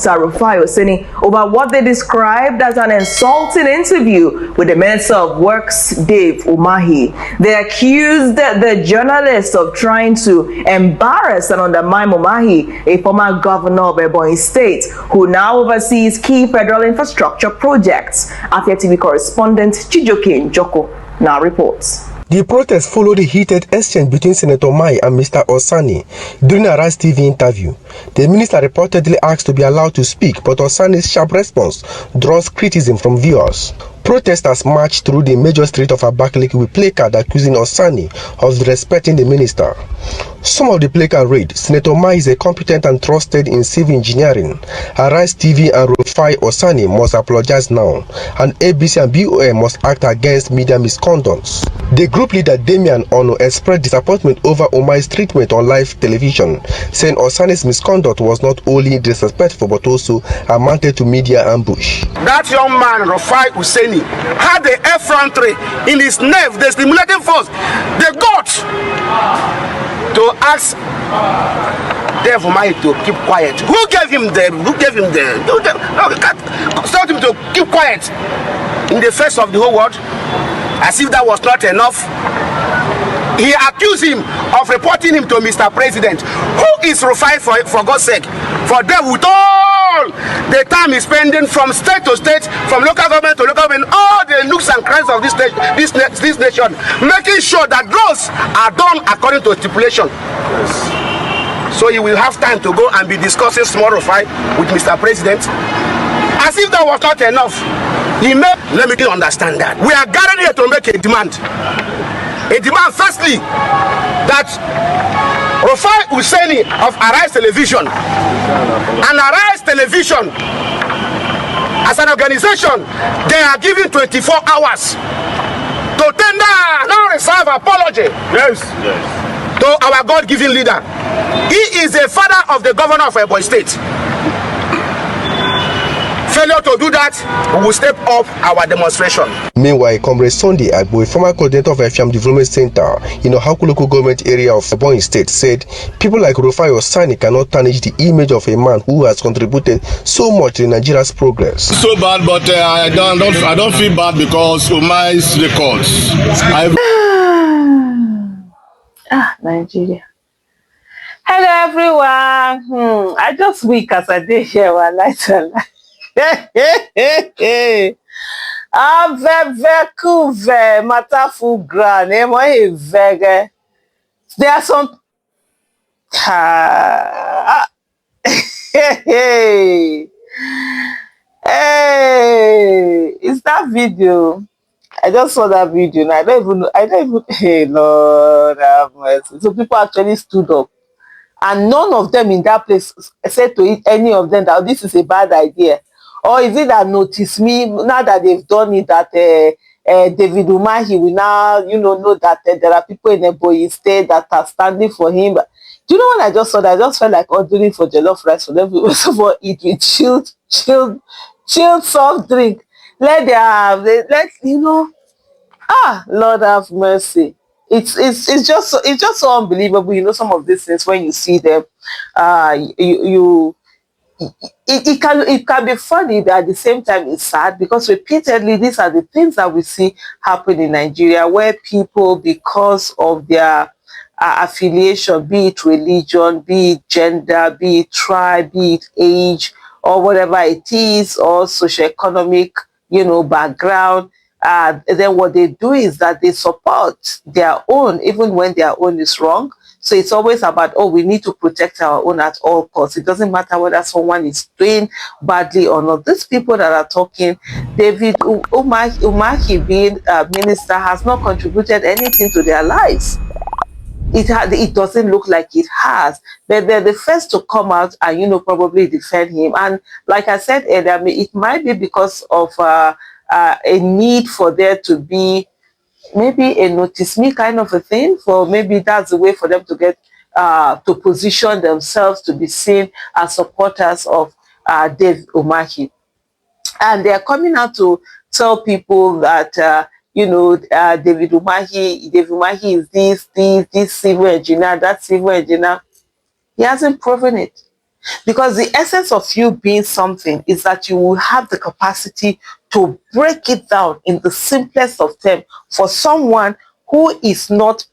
Mr. Rufia over what they described as an insulting interview with the Minister of Works, Dave Umahi. They accused the journalist of trying to embarrass and undermine Umahi, a former governor of Ebonyi State, who now oversees key federal infrastructure projects. Afia TV correspondent Chijoke Njoko now reports. The protest followed a heated exchange between Senator Mai and Mr. Osani. During a Arise TV interview, the minister reportedly asked to be allowed to speak, but Osani's sharp response draws criticism from viewers. Protesters marched through the major street of Abakaliki with placards accusing Osani of disrespecting the minister. Some of the placards read, "Senator Mai is a competent and trusted in civil engineering. Arise TV and Rufia Osani must apologize now, and ABC and BOM must act against media misconduct." The group leader Damian Ono expressed disappointment over Omai's treatment on live television, saying Osani's misconduct was not only disrespectful but also amounted to media ambush. That young man, Rufia Osani, had the effrontery in his nerve, the stimulating force, the guts to ask Dave Umahi to keep quiet. Who gave him the? Told him to keep quiet in the face of the whole world, as if that was not enough. He accused him of reporting him to Mr. President. Who is Rufia, for God's sake? For them with all the time he's spending from state to state, from local government to local government, all the nooks and crannies of this nation, making sure that those are done according to stipulation. Yes. So he will have time to go and be discussing small Rufia with Mr. President. As if that was not enough, he made, let me understand that. We are gathered here to make a demand. A demand, firstly, that Rufia Osani of Arise Television and Arise Television as an organization, they are given 24 hours to tender non-reserve apology. Yes. To our God-given leader. He is the father of the governor of Ebonyi State. Failure to do that, we will step up our demonstration. Meanwhile, Comrade Sunday Agbo, former coordinator of Efiam Development Center in the Haku local government area of Ebonyi State, said people like Rufia Osani cannot tarnish the image of a man who has contributed so much to Nigeria's progress. So bad, but I don't feel bad because Umahi's records. Nigeria. Hello everyone. I just weak as I did here. I like to lie. Matafu gran. There are some. Hey, is that video? I just saw that video and I don't even know. Hey, Lord have mercy. So people actually stood up. And none of them in that place said to it, any of them, that this is a bad idea. Or is it that notice me, now that they've done it, that David Umahi will now, know that there are people in Ebonyi State that are standing for him. Do you know when I just saw that? I just felt like ordering for jollof rice for them to eat with chilled soft drink. Let Lord have mercy. It's just so unbelievable. Some of these things when you see them, it can be funny, but at the same time it's sad, because repeatedly these are the things that we see happen in Nigeria, where people, because of their affiliation, be it religion, be it gender, be it tribe, be it age, or whatever it is, or socioeconomic, background, then what they do is that they support their own, even when their own is wrong. So it's always about, we need to protect our own at all costs. It doesn't matter whether someone is doing badly or not. These people that are talking, David Umahi being a minister, has not contributed anything to their lives. It doesn't look like it has. But they're the first to come out and, probably defend him. And like I said earlier, it might be because of a need for there to be maybe a notice me kind of a thing, for maybe that's the way for them to get to position themselves to be seen as supporters of Dave Umahi. And they're coming out to tell people that David Umahi is this civil engineer, that civil engineer. He hasn't proven it. Because the essence of you being something is that you will have the capacity to break it down in the simplest of terms for someone who is not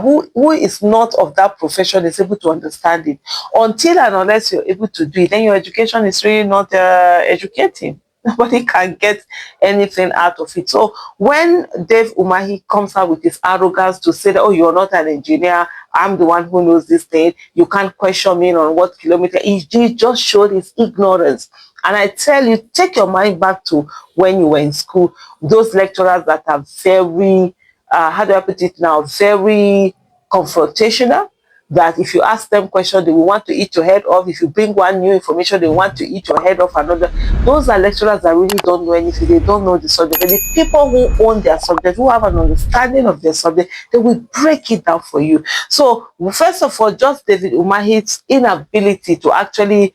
who is not of that profession is able to understand it. Until and unless you're able to do it, then your education is really not educating. Nobody can get anything out of it. So when Dave Umahi comes out with his arrogance to say that, oh, you're not an engineer, I'm the one who knows this thing, you can't question me on what kilometer, he just showed his ignorance. And I tell you, take your mind back to when you were in school, those lecturers that are very, how do I put it now, very confrontational, that if you ask them questions, they will want to eat your head off. If you bring one new information, they want to eat your head off another. Those are lecturers that really don't know anything. They don't know the subject. And the people who own their subject, who have an understanding of their subject, they will break it down for you. So, first of all, just David Umahi's inability to actually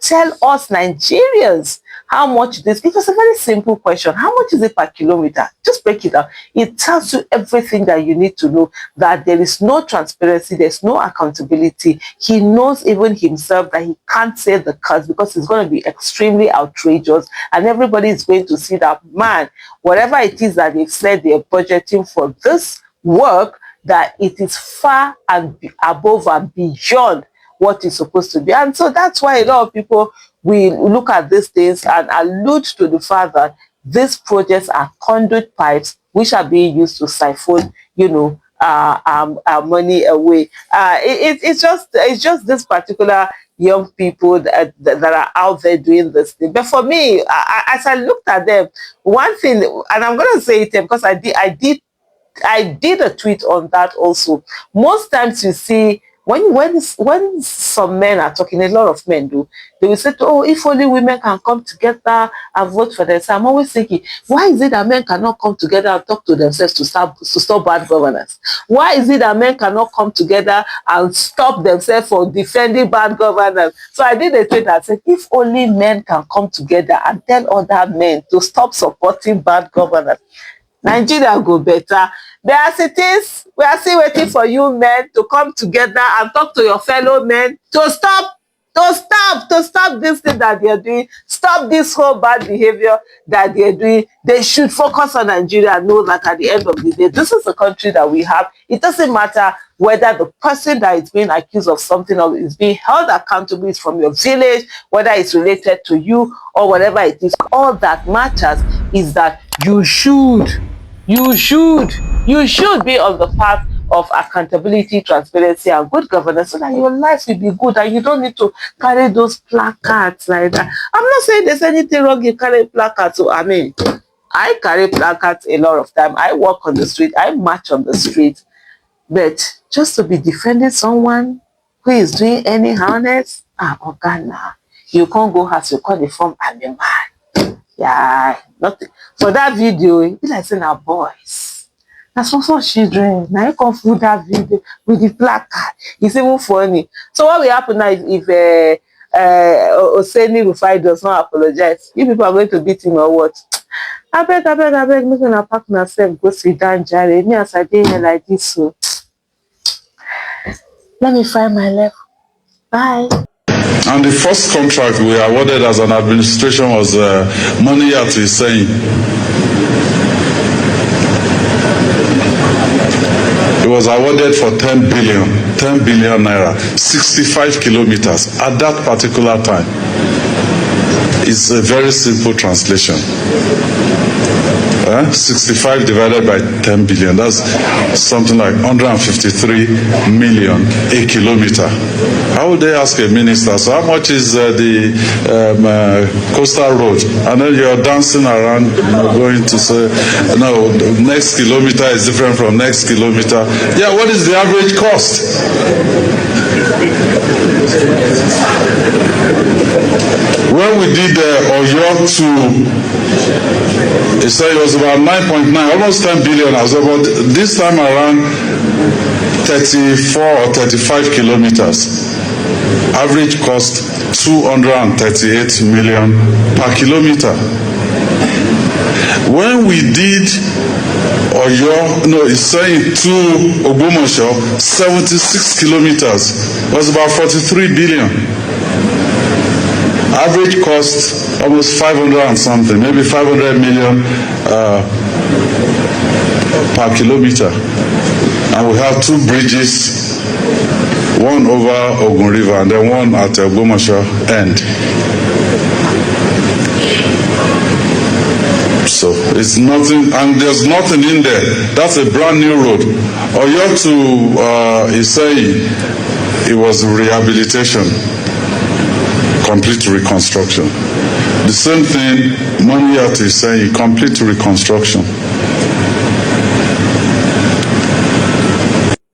tell us Nigerians how much this, it was a very simple question. How much is it per kilometer? Just break it down. It tells you everything that you need to know, that there is no transparency, there's no accountability. He knows even himself that he can't say the cuts because it's going to be extremely outrageous, and everybody is going to see that, man, whatever it is that they've said they're budgeting for this work, that it is far and above and beyond what is supposed to be. And so that's why a lot of people will look at these things and allude to the fact that these projects are conduit pipes which are being used to siphon, money away. It's just this particular young people that are out there doing this thing. But for me, as I looked at them, one thing, and I'm going to say it because I did a tweet on that also. Most times you see, when some men are talking, a lot of men do, they will say, oh, if only women can come together and vote for themselves. I'm always thinking, why is it that men cannot come together and talk to themselves to stop bad governance? Why is it that men cannot come together and stop themselves from defending bad governance? So I did a tweet that said, if only men can come together and tell other men to stop supporting bad governance, Nigeria go better. There are cities, we are still waiting for you men to come together and talk to your fellow men to stop this thing that they're doing, stop this whole bad behavior that they're doing. They should focus on Nigeria and know that at the end of the day, this is the country that we have. It doesn't matter whether the person that is being accused of something or is being held accountable is from your village, whether it's related to you or whatever it is. All that matters is that you should be on the path of accountability, transparency, and good governance so that your life will be good and you don't need to carry those placards like that. I'm not saying there's anything wrong in carrying placards. So, I mean, I carry placards a lot of time. I walk on the street. I march on the street. But just to be defending someone who is doing any harness, Ghana, you can't go as you call the form, I'm a man. Yeah, nothing. For that video, it be like saying our boys. That's also children. Now you come through that video with the placard. It's even funny. So what will happen now if Oseni Rufai does not apologize? You people are going to beat him or what? I beg, make gonna pack myself, go sit down, Jerry. Me as I did here like this, so let me find my level. Bye. And the first contract we awarded as an administration was money at Seyi. It was awarded for 10 billion naira, 65 kilometers at that particular time. It's a very simple translation. 65 divided by 10 billion, that's something like 153 million a kilometer. How would they ask a minister, so how much is the coastal road? And then you're dancing around, going to say, no, next kilometer is different from next kilometer. Yeah, what is the average cost? When we did Oyo to, it said it was about 9.9, almost 10 billion. I was about this time around 34 or 35 kilometers. Average cost 238 million per kilometer. When we did Oyo, no, it's saying to Ogbomoso, 76 kilometers, was about 43 billion. Average cost almost 500 and something, maybe 500 million per kilometer. And we have 2 bridges, one over Ogun River and then one at Ogbomoso end. So it's nothing, and there's nothing in there. That's a brand new road. Oyo to Seyi, it was rehabilitation, complete reconstruction. The same thing, money to Seyi, complete reconstruction.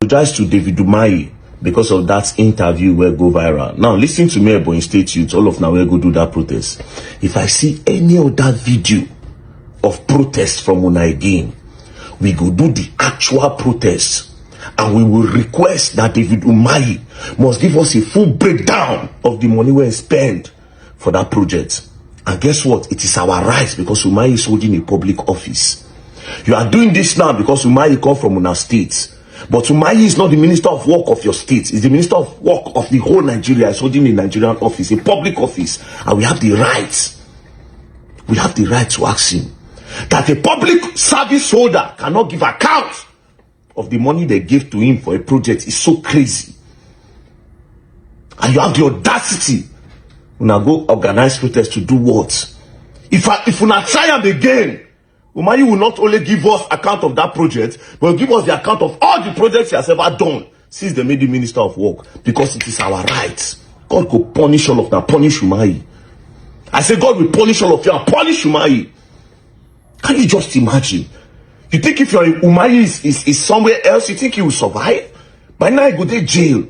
Apologize to David Umahi because of that interview where go viral. Now listen to me, Ebonyi State youth, all of now we go do that protest. If I see any other video of protest from una again, we go do the actual protest and we will request that David Umahi must give us a full breakdown of the money we spend for that project. And guess what? It is our right because Umahi is holding a public office. You are doing this now because Umahi come from una state. But Umahi is not the minister of work of your state. He's the minister of work of the whole Nigeria. He's holding a Nigerian office, a public office. And we have the right. We have the right to ask him that a public service holder cannot give account of the money they gave to him for a project is so crazy. And you have the audacity when I go organize protest to do what? If we not try him again, Umahi will not only give us account of that project, but will give us the account of all the projects he has ever done since they made the minister of work, because it is our right. God will punish all of them, punish Umahi. I say God will punish all of you and punish Umahi. Can you just imagine? You think if your Umahi is somewhere else, you think he will survive? By now you go to jail.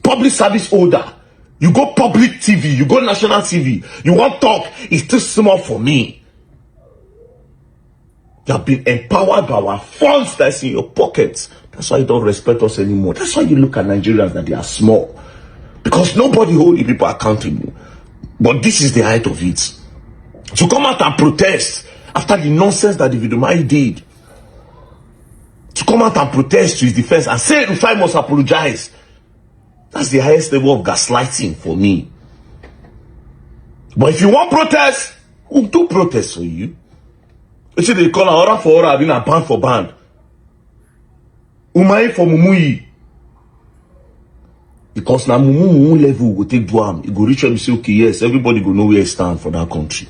Public service holder. You go public TV, you go national TV. You want talk, it's too small for me. You have been empowered by our funds that's in your pockets. That's why you don't respect us anymore. That's why you look at Nigerians that they are small. Because nobody holds people accountable. But this is the height of it. To come out and protest after the nonsense that David Umahi did. To come out and protest to his defense and say Rufia must apologize. That's the highest level of gaslighting for me. But if you want protest, we'll do protest for you. You see, they call an order for order, then a band for band. Umahi for Mumuyi. Because now Mumu level will take Duam. It go reach and say, okay, yes, everybody go know where I stand for that country.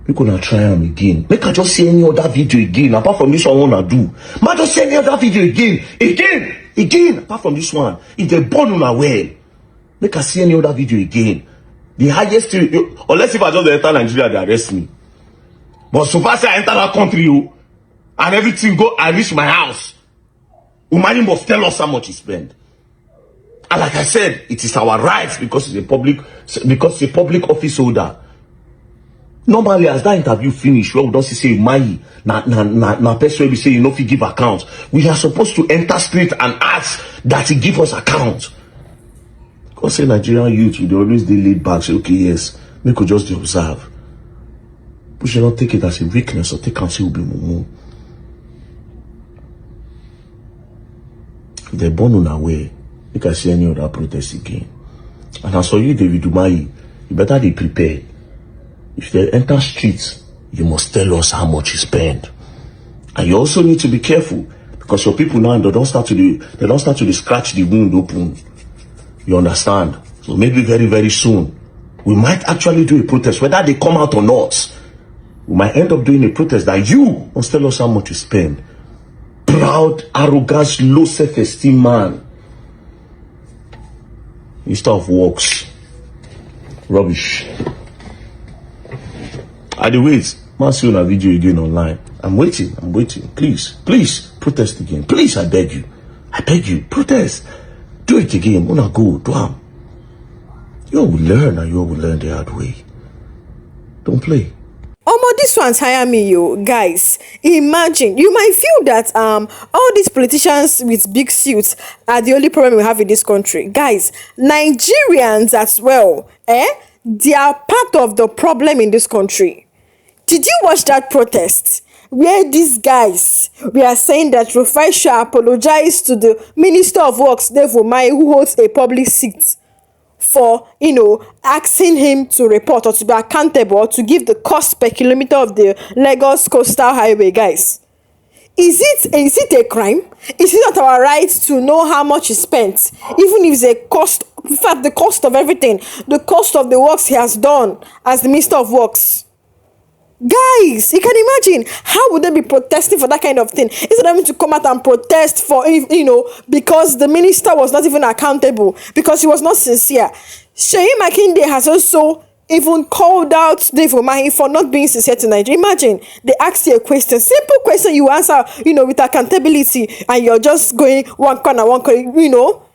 We're gonna try them again. Make I just see any other video again. Apart from this one, I wanna do. Make I just see any other video again. Apart from this one, if they born on a well, make I see any other video again. The highest, unless if I just enter Nigeria, they arrest me. But so far, I enter that country, and everything go, I reach my house. Umahi must tell us how much he spend. And like I said, it is our right because it's a public office holder. Normally, as that interview finish, we don't say Umahi, na person we say you know if he give account. We are supposed to enter straight and ask that he give us account. Because say Nigerian youth, they always laid back, say okay, yes, we could just observe. We should not take it as a weakness or take and say we'll be mumu. If they're born on our way, you can see any other protest again. And as for you, David Umahi, you better be prepared. If they enter streets, you must tell us how much you spend. And you also need to be careful because your people now they don't start to scratch the wound open. You understand? So maybe very, very soon we might actually do a protest, whether they come out or not. We might end up doing a protest that you must tell us how much you spend. Proud, arrogant, low self-esteem man. Minister of Works. Rubbish. I do wait. Man, see on a video again online. I'm waiting. Please, protest again. Please, I beg you, protest. Do it again. Wanna go, do am. You all will learn, and you all will learn the hard way. Don't play. This one tire me, yo, guys. Imagine you might feel that all these politicians with big suits are the only problem we have in this country, guys. Nigerians as well, they are part of the problem in this country. Did you watch that protest where these guys were saying that Rufia should apologize to the Minister of Works, David Umahi, who holds a public seat? for, you know, asking him to report or to be accountable or to give the cost per kilometer of the Lagos Coastal Highway, guys? Is it a crime? Is it not our right to know how much is spent, even if it's a cost? In fact, the cost of everything, the cost of the works he has done as the Minister of Works. Guys, you can imagine how would they be protesting for that kind of thing instead of having to come out and protest for, you know, because the minister was not even accountable, because he was not sincere. Seyi Makinde has also even called out Dave Umahi for not being sincere to Nigeria. Imagine they ask you a question, simple question, you answer, you know, with accountability, and you're just going one corner, you know,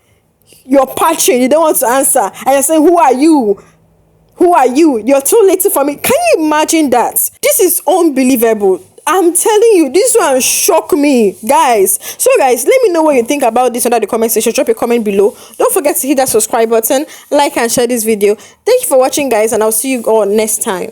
you're patching, you don't want to answer, and you're saying, who are you? Who are you? You're too little for me. Can you imagine that? This is unbelievable. I'm telling you, this one shocked me, guys. So guys, let me know what you think about this under the comment section. Drop a comment below. Don't forget to hit that subscribe button, like and share this video. Thank you for watching, guys, and I'll see you all next time.